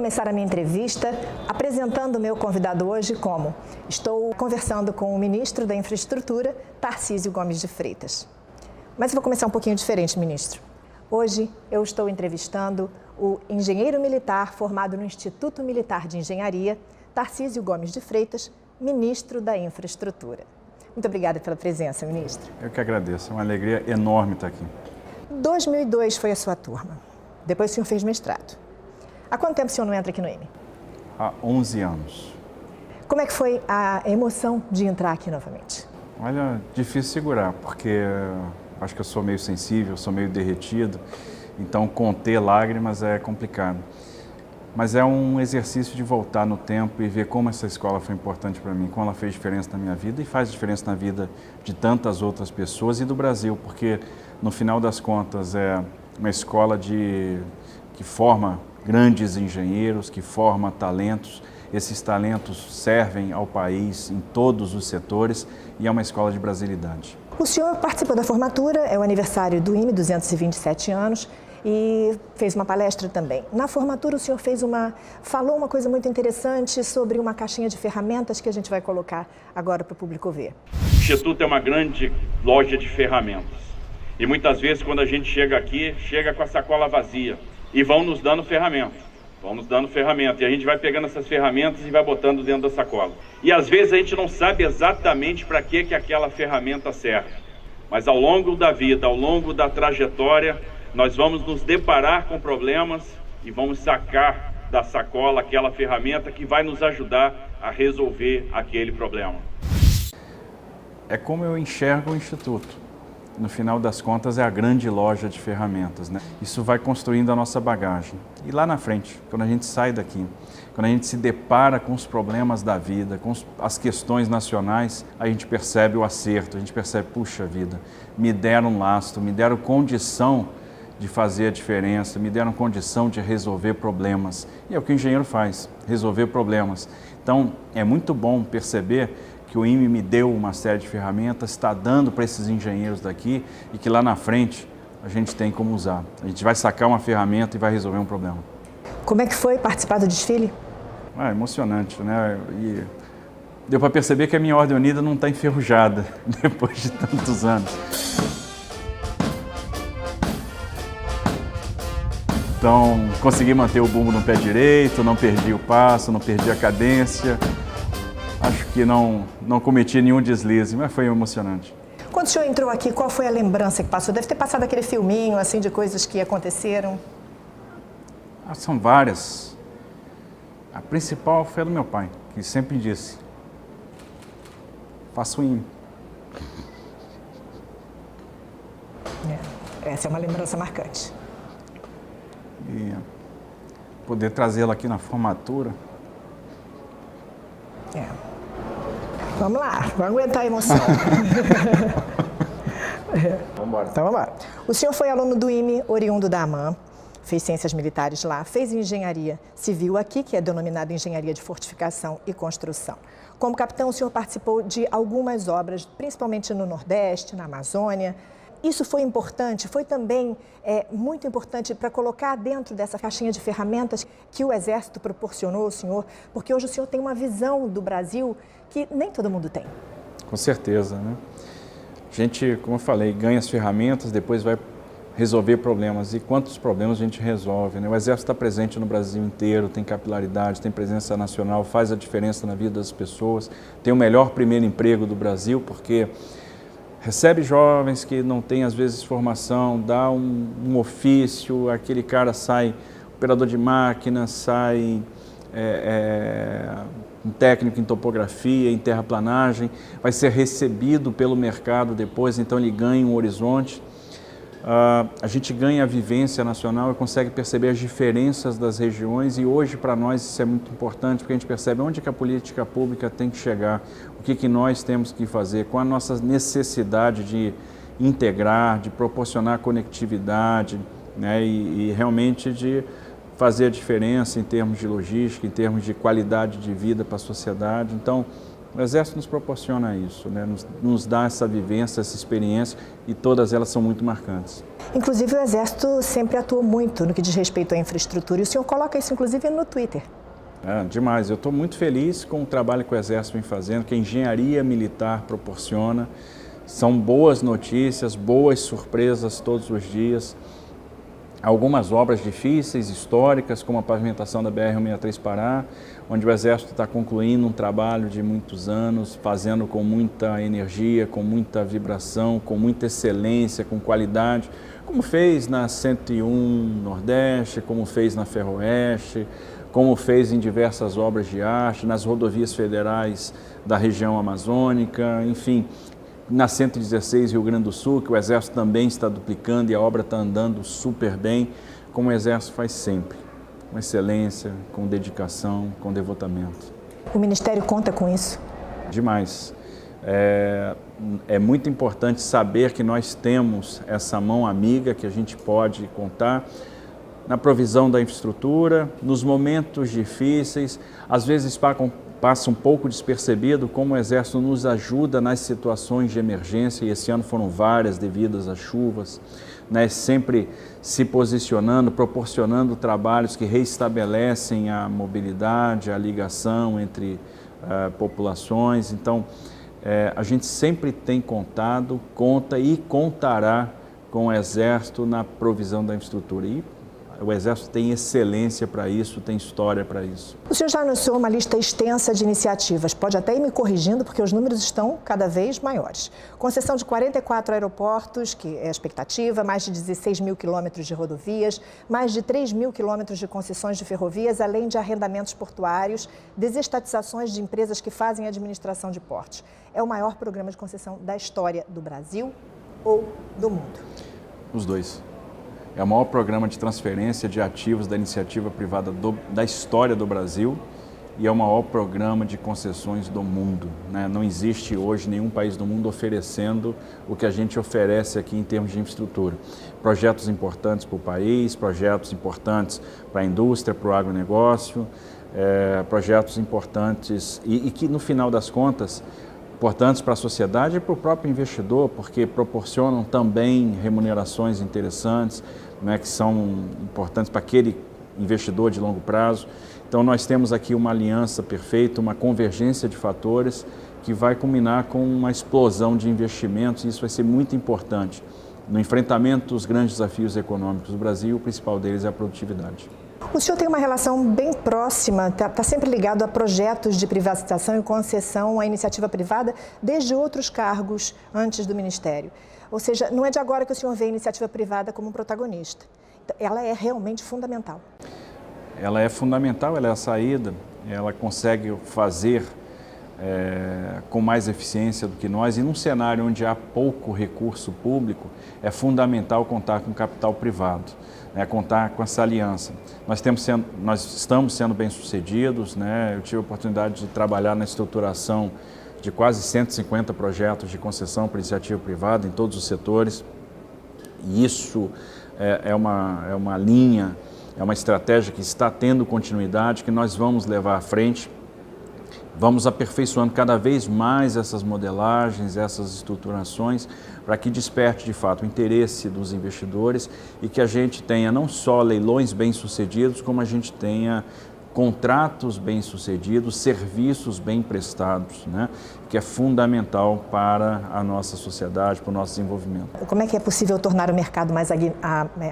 começar a minha entrevista apresentando o meu convidado hoje como estou conversando com o ministro da Infraestrutura, Tarcísio Gomes de Freitas. Mas eu vou começar um pouquinho diferente, ministro. Hoje eu estou entrevistando o engenheiro militar formado no Instituto Militar de Engenharia, Tarcísio Gomes de Freitas, ministro da Infraestrutura. Muito obrigada pela presença, ministro. Eu que agradeço, é uma alegria enorme estar aqui. 2002 foi a sua turma, depois o senhor fez mestrado. Há quanto tempo o senhor não entra aqui no IME? Há 11 anos. Como é que foi a emoção de entrar aqui novamente? Olha, difícil segurar, porque acho que eu sou meio sensível, sou meio derretido, então conter lágrimas é complicado. Mas é um exercício de voltar no tempo e ver como essa escola foi importante para mim, como ela fez diferença na minha vida e faz diferença na vida de tantas outras pessoas e do Brasil, porque no final das contas é uma escola que forma grandes engenheiros, que forma talentos. Esses talentos servem ao país em todos os setores e é uma escola de brasilidade. O senhor participou da formatura, é o aniversário do IME, 227 anos, e fez uma palestra também. Na formatura o senhor falou uma coisa muito interessante sobre uma caixinha de ferramentas que a gente vai colocar agora para o público ver. O Instituto é uma grande loja de ferramentas e muitas vezes quando a gente chega aqui, chega com a sacola vazia e vão nos dando ferramentas. E a gente vai pegando essas ferramentas e vai botando dentro da sacola. E às vezes a gente não sabe exatamente para que aquela ferramenta serve. Mas ao longo da vida, ao longo da trajetória, nós vamos nos deparar com problemas e vamos sacar da sacola aquela ferramenta que vai nos ajudar a resolver aquele problema. É como eu enxergo o Instituto. No final das contas, é a grande loja de ferramentas, né? Isso vai construindo a nossa bagagem. E lá na frente, quando a gente sai daqui, quando a gente se depara com os problemas da vida, com as questões nacionais, a gente percebe o acerto, a gente percebe, puxa vida, me deram lastro, me deram condição de fazer a diferença, me deram condição de resolver problemas. E é o que o engenheiro faz, resolver problemas. Então, é muito bom perceber que o IME me deu uma série de ferramentas, está dando para esses engenheiros daqui e que lá na frente a gente tem como usar. A gente vai sacar uma ferramenta e vai resolver um problema. Como é que foi participar do desfile? Emocionante, né? E deu para perceber que a minha Ordem Unida não está enferrujada depois de tantos anos. Então, consegui manter o bumbo no pé direito, não perdi o passo, não perdi a cadência. Acho que não cometi nenhum deslize, mas foi emocionante. Quando o senhor entrou aqui, qual foi a lembrança que passou? Deve ter passado aquele filminho, assim, de coisas que aconteceram. São várias. A principal foi a do meu pai, que sempre disse, faça o IME. Essa é uma lembrança marcante. E poder trazê-la aqui na formatura. Vamos lá, vamos aguentar a emoção. Vamos embora. Então vamos lá. O senhor foi aluno do IME, oriundo da AMAN, fez ciências militares lá, fez engenharia civil aqui, que é denominada engenharia de fortificação e construção. Como capitão, o senhor participou de algumas obras, principalmente no Nordeste, na Amazônia. Isso foi importante, foi também muito importante para colocar dentro dessa caixinha de ferramentas que o Exército proporcionou ao senhor, porque hoje o senhor tem uma visão do Brasil que nem todo mundo tem. Com certeza, né? A gente, como eu falei, ganha as ferramentas, depois vai resolver problemas. E quantos problemas a gente resolve, né? O Exército está presente no Brasil inteiro, tem capilaridade, tem presença nacional, faz a diferença na vida das pessoas, tem o melhor primeiro emprego do Brasil, porque recebe jovens que não têm, às vezes, formação, dá um ofício, aquele cara sai operador de máquina, sai um técnico em topografia, em terraplanagem, vai ser recebido pelo mercado depois, então ele ganha um horizonte. A gente ganha a vivência nacional e consegue perceber as diferenças das regiões e hoje para nós isso é muito importante porque a gente percebe onde que a política pública tem que chegar, o que nós temos que fazer, qual a nossa necessidade de integrar, de proporcionar conectividade, né, e realmente de fazer a diferença em termos de logística, em termos de qualidade de vida para a sociedade. Então, O Exército nos proporciona isso, né? Nos dá essa vivência, essa experiência, e todas elas são muito marcantes. Inclusive, o Exército sempre atuou muito no que diz respeito à infraestrutura, e o senhor coloca isso, inclusive, no Twitter. Demais. Eu estou muito feliz com o trabalho que o Exército vem fazendo, que a engenharia militar proporciona. São boas notícias, boas surpresas todos os dias. Algumas obras difíceis, históricas, como a pavimentação da BR-163 Pará, onde o Exército está concluindo um trabalho de muitos anos, fazendo com muita energia, com muita vibração, com muita excelência, com qualidade, como fez na 101 Nordeste, como fez na Ferroeste, como fez em diversas obras de arte, nas rodovias federais da região amazônica, enfim, na 116 Rio Grande do Sul, que o Exército também está duplicando e a obra está andando super bem, como o Exército faz sempre, com excelência, com dedicação, com devotamento. O Ministério conta com isso? Demais. É muito importante saber que nós temos essa mão amiga que a gente pode contar na provisão da infraestrutura, nos momentos difíceis, às vezes passa um pouco despercebido como o Exército nos ajuda nas situações de emergência, e esse ano foram várias devidas às chuvas, né? Sempre se posicionando, proporcionando trabalhos que reestabelecem a mobilidade, a ligação entre populações. Então, a gente sempre tem contado, conta e contará com o Exército na provisão da infraestrutura. E o Exército tem excelência para isso, tem história para isso. O senhor já anunciou uma lista extensa de iniciativas. Pode até ir me corrigindo, porque os números estão cada vez maiores. Concessão de 44 aeroportos, que é a expectativa, mais de 16 mil quilômetros de rodovias, mais de 3 mil quilômetros de concessões de ferrovias, além de arrendamentos portuários, desestatizações de empresas que fazem administração de portos. É o maior programa de concessão da história do Brasil ou do mundo? Os dois. É o maior programa de transferência de ativos da iniciativa privada da história do Brasil e é o maior programa de concessões do mundo, né? Não existe hoje nenhum país do mundo oferecendo o que a gente oferece aqui em termos de infraestrutura. Projetos importantes para o país, projetos importantes para a indústria, para o agronegócio, projetos importantes e que, no final das contas, importantes para a sociedade e para o próprio investidor, porque proporcionam também remunerações interessantes, né, que são importantes para aquele investidor de longo prazo. Então nós temos aqui uma aliança perfeita, uma convergência de fatores que vai culminar com uma explosão de investimentos, e isso vai ser muito importante no enfrentamento dos grandes desafios econômicos do Brasil. O principal deles é a produtividade. O senhor tem uma relação bem próxima, está sempre ligado a projetos de privatização e concessão à iniciativa privada desde outros cargos antes do Ministério. Ou seja, não é de agora que o senhor vê a iniciativa privada como um protagonista. Ela é realmente fundamental. Ela é fundamental, ela é a saída, ela consegue fazer com mais eficiência do que nós, e num cenário onde há pouco recurso público, é fundamental contar com capital privado, né, contar com essa aliança. Nós estamos sendo bem-sucedidos, né? Eu tive a oportunidade de trabalhar na estruturação de quase 150 projetos de concessão para iniciativa privada em todos os setores, e isso é uma linha, é uma estratégia que está tendo continuidade, que nós vamos levar à frente. Vamos aperfeiçoando cada vez mais essas modelagens, essas estruturações, para que desperte de fato o interesse dos investidores e que a gente tenha não só leilões bem-sucedidos, como a gente tenha contratos bem-sucedidos, serviços bem prestados, né? Que é fundamental para a nossa sociedade, para o nosso desenvolvimento. Como é que é possível tornar o mercado mais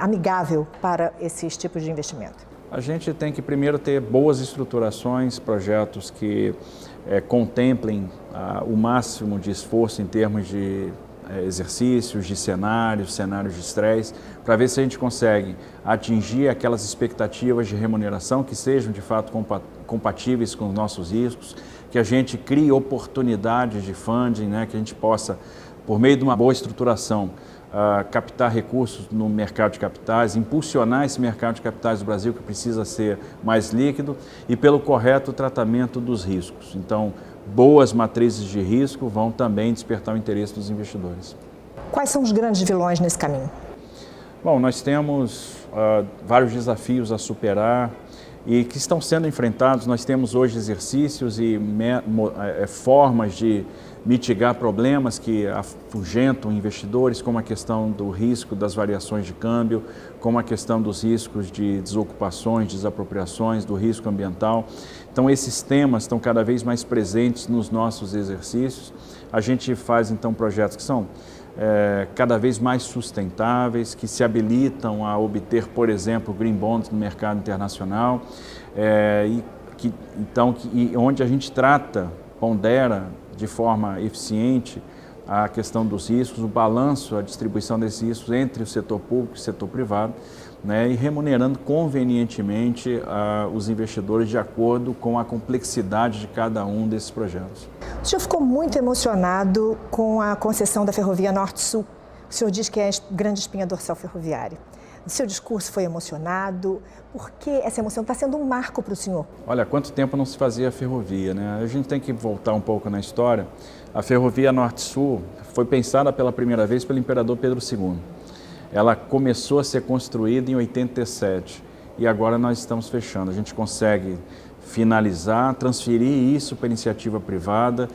amigável para esses tipos de investimento? A gente tem que primeiro ter boas estruturações, projetos que contemplem o máximo de esforço em termos de exercícios, de cenários de estresse, para ver se a gente consegue atingir aquelas expectativas de remuneração que sejam de fato compatíveis com os nossos riscos, que a gente crie oportunidades de funding, né, que a gente possa, por meio de uma boa estruturação, captar recursos no mercado de capitais, impulsionar esse mercado de capitais do Brasil, que precisa ser mais líquido, e pelo correto tratamento dos riscos. Então, boas matrizes de risco vão também despertar o interesse dos investidores. Quais são os grandes vilões nesse caminho? Bom, nós temos vários desafios a superar. e que estão sendo enfrentados. Nós temos hoje exercícios e formas de mitigar problemas que afugentam investidores, como a questão do risco das variações de câmbio, como a questão dos riscos de desocupações, desapropriações, do risco ambiental. Então, esses temas estão cada vez mais presentes nos nossos exercícios. A gente faz, então, projetos que são cada vez mais sustentáveis, que se habilitam a obter, por exemplo, green bonds no mercado internacional, onde a gente pondera de forma eficiente a questão dos riscos, o balanço, a distribuição desses riscos entre o setor público e o setor privado, né, e remunerando convenientemente os investidores de acordo com a complexidade de cada um desses projetos. O senhor ficou muito emocionado com a concessão da Ferrovia Norte-Sul. O senhor diz que é a grande espinha dorsal ferroviária. O seu discurso foi emocionado. Por que essa emoção está sendo um marco para o senhor? Olha, há quanto tempo não se fazia ferrovia, né? A gente tem que voltar um pouco na história. A Ferrovia Norte-Sul foi pensada pela primeira vez pelo imperador Pedro II. Ela começou a ser construída em 87 e agora nós estamos fechando. A gente consegue finalizar, transferir isso para a iniciativa privada,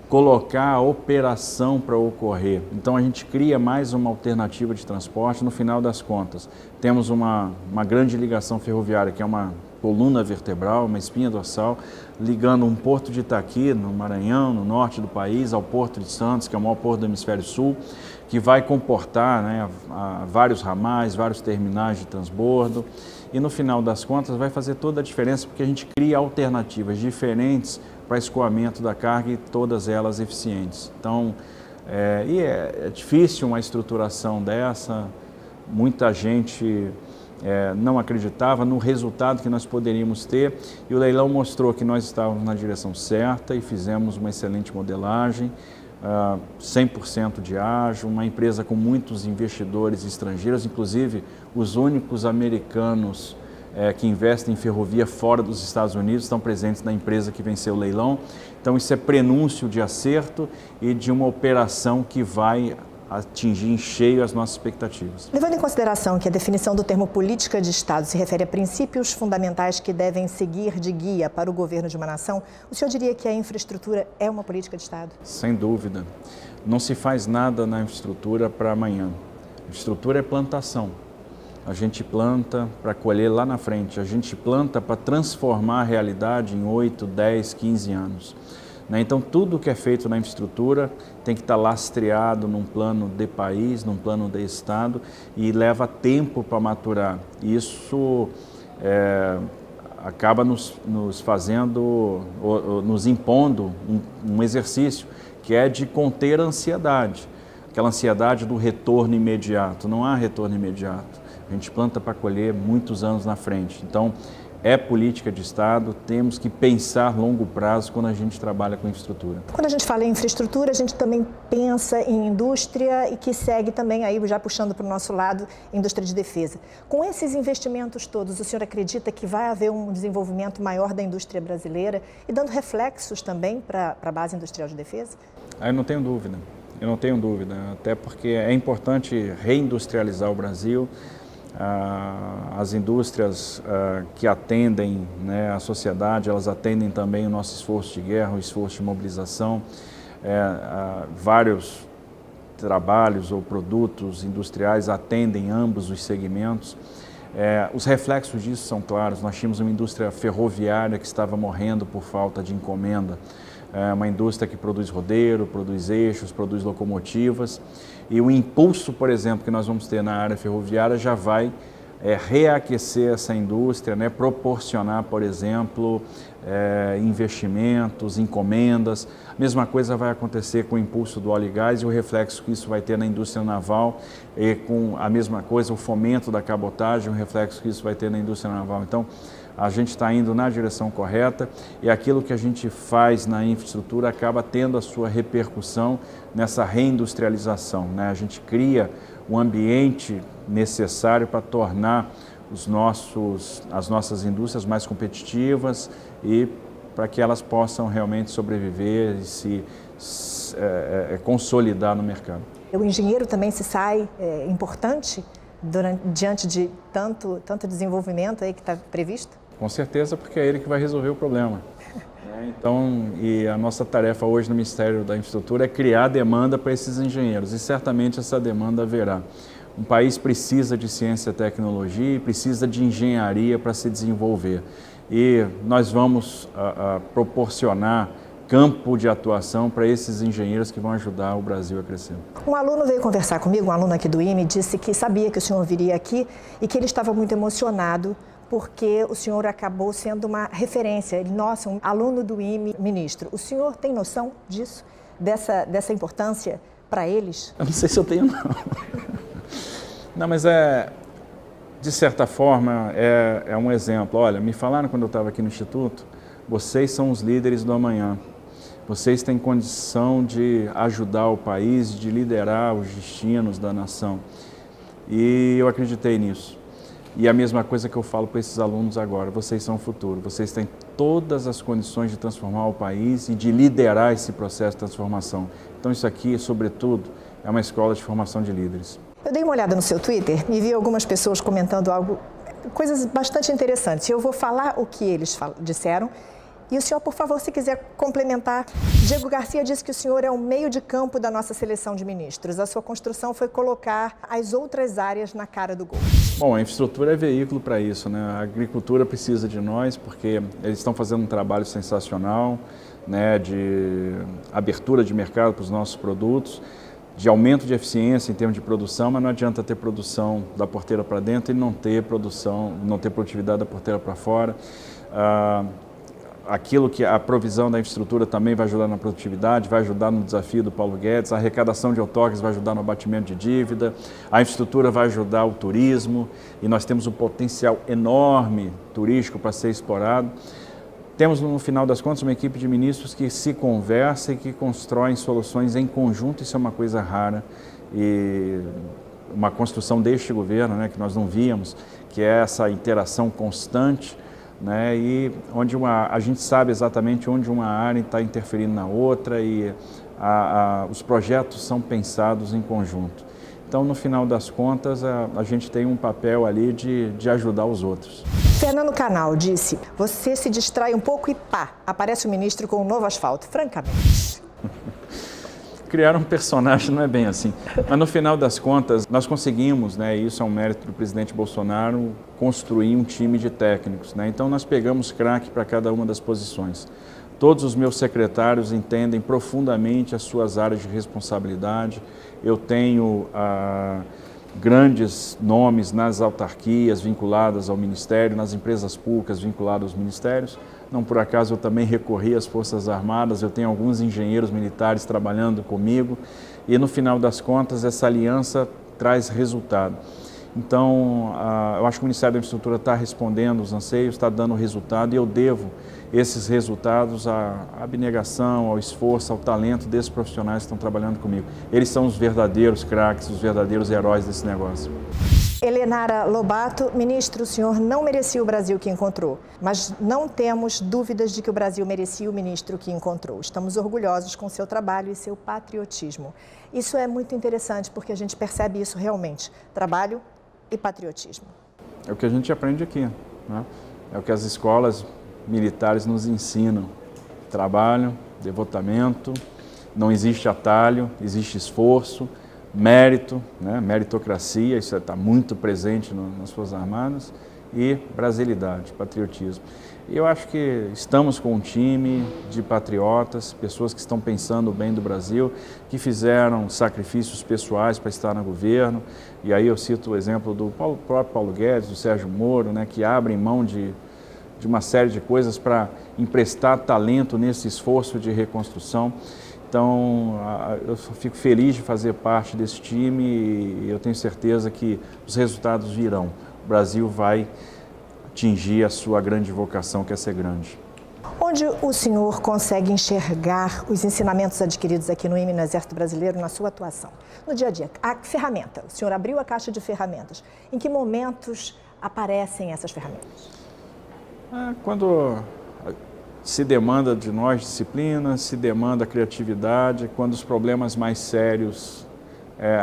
colocar a operação para ocorrer. Então a gente cria mais uma alternativa de transporte. No final das contas, temos uma grande ligação ferroviária, que é uma coluna vertebral, uma espinha dorsal, ligando um porto de Itaqui, no Maranhão, no norte do país, ao porto de Santos, que é o maior porto do hemisfério sul, que vai comportar, né, vários ramais, vários terminais de transbordo. E no final das contas vai fazer toda a diferença, porque a gente cria alternativas diferentes para escoamento da carga e todas elas eficientes. Então, é difícil uma estruturação dessa, muita gente não acreditava no resultado que nós poderíamos ter, e o leilão mostrou que nós estávamos na direção certa e fizemos uma excelente modelagem, 100% de ágio, uma empresa com muitos investidores estrangeiros, inclusive os únicos americanos que investem em ferrovia fora dos Estados Unidos estão presentes na empresa que venceu o leilão. Então isso é prenúncio de acerto e de uma operação que vai atingir em cheio as nossas expectativas. Levando em consideração que a definição do termo política de Estado se refere a princípios fundamentais que devem seguir de guia para o governo de uma nação, o senhor diria que a infraestrutura é uma política de Estado? Sem dúvida. Não se faz nada na infraestrutura para amanhã. A infraestrutura é plantação. A gente planta para colher lá na frente. A gente planta para transformar a realidade em 8, 10, 15 anos. Então, tudo que é feito na infraestrutura tem que estar lastreado num plano de país, num plano de Estado, e leva tempo para maturar. Isso acaba nos impondo um exercício que é de conter a ansiedade, aquela ansiedade do retorno imediato. Não há retorno imediato. A gente planta para colher muitos anos na frente. Então, é política de Estado, temos que pensar longo prazo quando a gente trabalha com infraestrutura. Quando a gente fala em infraestrutura, a gente também pensa em indústria e que segue também, aí já puxando para o nosso lado, indústria de defesa. Com esses investimentos todos, o senhor acredita que vai haver um desenvolvimento maior da indústria brasileira e dando reflexos também para a base industrial de defesa? Eu não tenho dúvida, até porque é importante reindustrializar o Brasil. As indústrias que atendem, né, a sociedade, elas atendem também o nosso esforço de guerra, o esforço de mobilização. Vários trabalhos ou produtos industriais atendem ambos os segmentos. Os reflexos disso são claros. Nós tínhamos uma indústria ferroviária que estava morrendo por falta de encomenda. Uma indústria que produz rodeiro, produz eixos, produz locomotivas, e o impulso, por exemplo, que nós vamos ter na área ferroviária já vai reaquecer essa indústria, né? Proporcionar, por exemplo, investimentos, encomendas. A mesma coisa vai acontecer com o impulso do óleo e gás e o reflexo que isso vai ter na indústria naval, e com a mesma coisa o fomento da cabotagem, o reflexo que isso vai ter na indústria naval. Então, a gente está indo na direção correta e aquilo que a gente faz na infraestrutura acaba tendo a sua repercussão nessa reindustrialização, né? A gente cria um ambiente necessário para tornar as nossas indústrias mais competitivas e para que elas possam realmente sobreviver e se consolidar no mercado. O engenheiro também se sai importante diante de tanto desenvolvimento aí que está previsto? Com certeza, porque é ele que vai resolver o problema. Então, e a nossa tarefa hoje no Ministério da Infraestrutura é criar demanda para esses engenheiros, e certamente essa demanda haverá. Um país precisa de ciência e tecnologia e precisa de engenharia para se desenvolver. E nós vamos proporcionar campo de atuação para esses engenheiros que vão ajudar o Brasil a crescer. Um aluno veio conversar comigo, um aluno aqui do IME, disse que sabia que o senhor viria aqui e que ele estava muito emocionado porque o senhor acabou sendo uma referência. Ele, nossa, um aluno do IME, ministro. O senhor tem noção disso, dessa importância para eles? Eu não sei se eu tenho, não. Não, mas de certa forma, é um exemplo. Olha, me falaram quando eu estava aqui no Instituto, vocês são os líderes do amanhã. Vocês têm condição de ajudar o país, de liderar os destinos da nação. E eu acreditei nisso. E a mesma coisa que eu falo para esses alunos agora, vocês são o futuro, vocês têm todas as condições de transformar o país e de liderar esse processo de transformação. Então isso aqui, sobretudo, é uma escola de formação de líderes. Eu dei uma olhada no seu Twitter e vi algumas pessoas comentando coisas bastante interessantes. Eu vou falar o que eles disseram. E o senhor, por favor, se quiser complementar. Diego Garcia disse que o senhor é o meio de campo da nossa seleção de ministros. A sua construção foi colocar as outras áreas na cara do gol. Bom, a infraestrutura é veículo para isso, né? A agricultura precisa de nós porque eles estão fazendo um trabalho sensacional, né, de abertura de mercado para os nossos produtos, de aumento de eficiência em termos de produção, mas não adianta ter produção da porteira para dentro e não ter produtividade da porteira para fora. Aquilo que a provisão da infraestrutura também vai ajudar na produtividade, vai ajudar no desafio do Paulo Guedes, a arrecadação de outorgas vai ajudar no abatimento de dívida, a infraestrutura vai ajudar o turismo e nós temos um potencial enorme turístico para ser explorado. Temos, no final das contas, uma equipe de ministros que se conversa e que constroem soluções em conjunto, isso é uma coisa rara e uma construção deste governo, né, que nós não víamos, que é essa interação constante, né, e onde a gente sabe exatamente onde uma área está interferindo na outra e os projetos são pensados em conjunto. Então, no final das contas, a gente tem um papel ali de ajudar os outros. Fernando Canal disse, você se distrai um pouco e pá, aparece o ministro com um novo asfalto, francamente. Criar um personagem não é bem assim, mas no final das contas nós conseguimos, né, e isso é um mérito do presidente Bolsonaro, construir um time de técnicos, né? Então nós pegamos craque para cada uma das posições. Todos os meus secretários entendem profundamente as suas áreas de responsabilidade. Eu tenho grandes nomes nas autarquias vinculadas ao Ministério, nas empresas públicas vinculadas aos ministérios. Não por acaso eu também recorri às Forças Armadas, eu tenho alguns engenheiros militares trabalhando comigo e no final das contas essa aliança traz resultado. Então, eu acho que o Ministério da Infraestrutura está respondendo os anseios, está dando resultado e eu devo esses resultados à abnegação, ao esforço, ao talento desses profissionais que estão trabalhando comigo. Eles são os verdadeiros craques, os verdadeiros heróis desse negócio. Helenara Lobato, ministro, o senhor não merecia o Brasil que encontrou, mas não temos dúvidas de que o Brasil merecia o ministro que encontrou. Estamos orgulhosos com seu trabalho e seu patriotismo. Isso é muito interessante porque a gente percebe isso realmente, trabalho e patriotismo. É o que a gente aprende aqui, né? É o que as escolas militares nos ensinam. Trabalho, devotamento, não existe atalho, existe esforço, mérito, né? Meritocracia, isso está muito presente nas Forças Armadas, e brasilidade, patriotismo. E eu acho que estamos com um time de patriotas, pessoas que estão pensando o bem do Brasil, que fizeram sacrifícios pessoais para estar no governo, e aí eu cito o exemplo do próprio Paulo Guedes, do Sérgio Moro, né, que abrem mão de uma série de coisas para emprestar talento nesse esforço de reconstrução. Então, eu fico feliz de fazer parte desse time e eu tenho certeza que os resultados virão. O Brasil vai atingir a sua grande vocação, que é ser grande. Onde o senhor consegue enxergar os ensinamentos adquiridos aqui no IME, no Exército Brasileiro, na sua atuação? No dia a dia, a ferramenta, o senhor abriu a caixa de ferramentas. Em que momentos aparecem essas ferramentas? Quando se demanda de nós disciplina, se demanda criatividade, quando os problemas mais sérios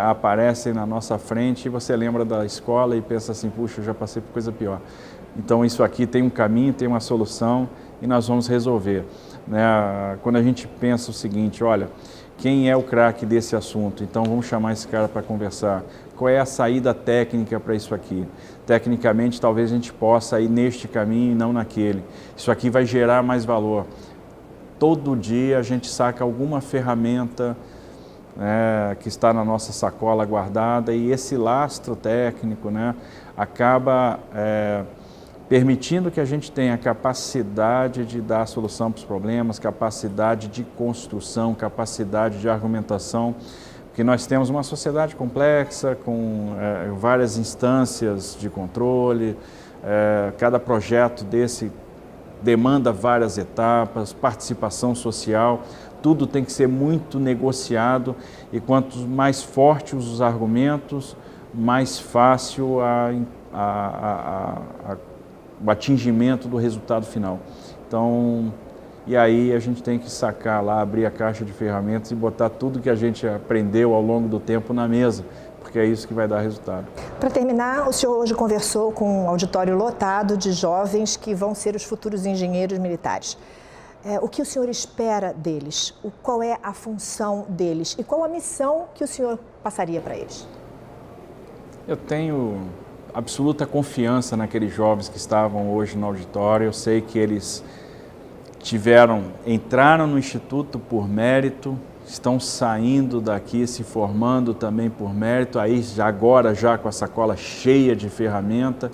aparecem na nossa frente e você lembra da escola e pensa assim, puxa, eu já passei por coisa pior. Então isso aqui tem um caminho, tem uma solução e nós vamos resolver. Né? Quando a gente pensa o seguinte, olha, quem é o craque desse assunto? Então vamos chamar esse cara para conversar. Qual é a saída técnica para isso aqui? Tecnicamente talvez a gente possa ir neste caminho e não naquele. Isso aqui vai gerar mais valor. Todo dia a gente saca alguma ferramenta que está na nossa sacola guardada e esse lastro técnico, né, acaba permitindo que a gente tenha capacidade de dar solução para os problemas, capacidade de construção, capacidade de argumentação, porque nós temos uma sociedade complexa, com várias instâncias de controle, cada projeto desse demanda várias etapas, participação social, tudo tem que ser muito negociado e quanto mais fortes os argumentos, mais fácil o atingimento do resultado final. Então, e aí a gente tem que sacar lá, abrir a caixa de ferramentas e botar tudo que a gente aprendeu ao longo do tempo na mesa, porque é isso que vai dar resultado. Para terminar, o senhor hoje conversou com um auditório lotado de jovens que vão ser os futuros engenheiros militares. O que o senhor espera deles? Qual é a função deles? E qual a missão que o senhor passaria para eles? Eu tenho absoluta confiança naqueles jovens que estavam hoje no auditório. Eu sei que eles entraram no Instituto por mérito, estão saindo daqui, se formando também por mérito, aí agora já com a sacola cheia de ferramenta,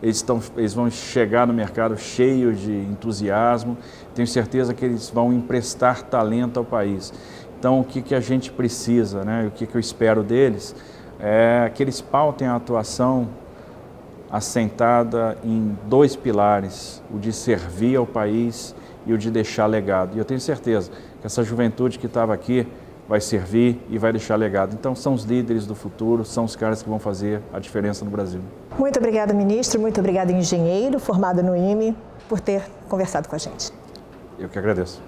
eles vão chegar no mercado cheios de entusiasmo, tenho certeza que eles vão emprestar talento ao país. Então o que a gente precisa, né? O que eu espero deles é que eles pautem a atuação assentada em 2 pilares, o de servir ao país e o de deixar legado. E eu tenho certeza que essa juventude que estava aqui vai servir e vai deixar legado. Então são os líderes do futuro, são os caras que vão fazer a diferença no Brasil. Muito obrigada, ministro, muito obrigada, engenheiro formado no IME, por ter conversado com a gente. Eu que agradeço.